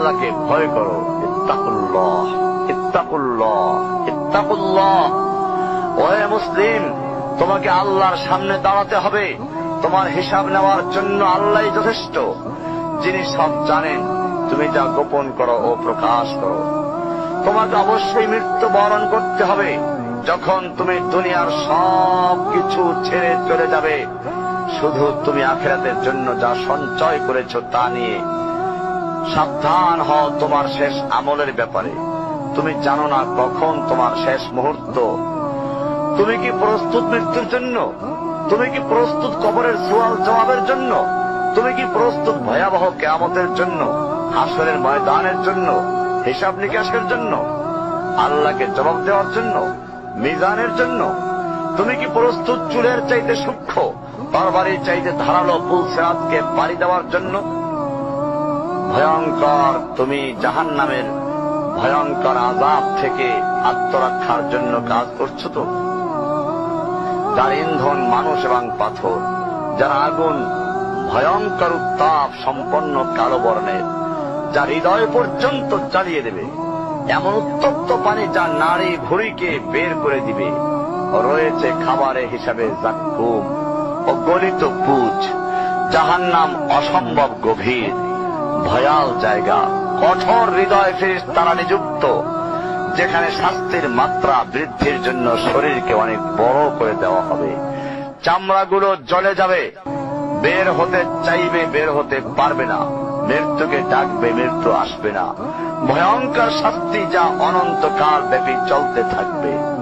আল্লাহকে ভয় করো। ইত্তাকুল্লাহ, ইত্তাকুল্লাহ, ইত্তাকুল্লাহ। ওহে মুসলিম, তোমাকে আল্লাহর সামনে দাঁড়াতে হবে। তোমার হিসাব নেওয়ার জন্য আল্লাহই যথেষ্ট, যিনি সব জানেন। তুমি যা গোপন করো ও প্রকাশ করো। তোমাকে অবশ্যই মৃত্যু বরণ করতে হবে। যখন তুমি দুনিয়ার সব কিছু ছেড়ে চলে যাবে, শুধু তুমি আখিরাতের জন্য যা সঞ্চয় করেছ তা নিয়ে সাবধান হও তোমার শেষ আমলের ব্যাপারে। তুমি জানো না কখন তোমার শেষ মুহূর্ত। তুমি কি প্রস্তুত মৃত্যুর জন্য? তুমি কি প্রস্তুত কবরের সওয়াল জবাবের জন্য? তুমি কি প্রস্তুত ভয়াবহ কিয়ামতের জন্য, হাসরের ময়দানের জন্য, হিসাব নিকাশের জন্য, আল্লাহকে জবাব দেওয়ার জন্য, মিজানের জন্য? তুমি কি প্রস্তুত চুলের চাইতে সূক্ষ্ম, তরবারির চাইতে ধারালো পুলসিরাতকে পাড়ি দেওয়ার জন্য? ভয়ঙ্কর তুমি জাহান্নামের ভয়ঙ্কর আযাব থেকে আত্মরক্ষার জন্য কাজ করছো তো? যার ইন্ধন মানুষ এবং পাথর, যার আগুন ভয়ঙ্কর উত্তাপ সম্পন্ন কালো বর্ণের, যা হৃদয় পর্যন্ত জ্বালিয়ে দেবে, এমন উত্তপ্ত পানি যা নাড়ি ভুঁড়িকে বের করে দিবে। রয়েছে খাবারে হিসাবে জাক্কুম ও গলিত পুঁজ। জাহান্নাম অসম্ভব গভীর, ভয়াল জায়গা, কঠোর হৃদয় ফেরেশতারা নিযুক্ত, যেখানে শাস্তির মাত্রা বৃদ্ধির জন্য শরীরকে অনেক বড় করে দেওয়া হবে। চামড়াগুলো জ্বলে যাবে, বের হতে চাইবে, বের হতে পারবে না। মৃত্যুকে ডাকবে, মৃত্যু আসবে না। ভয়ঙ্কর শাস্তি যা অনন্তকাল ব্যাপী চলতে থাকবে।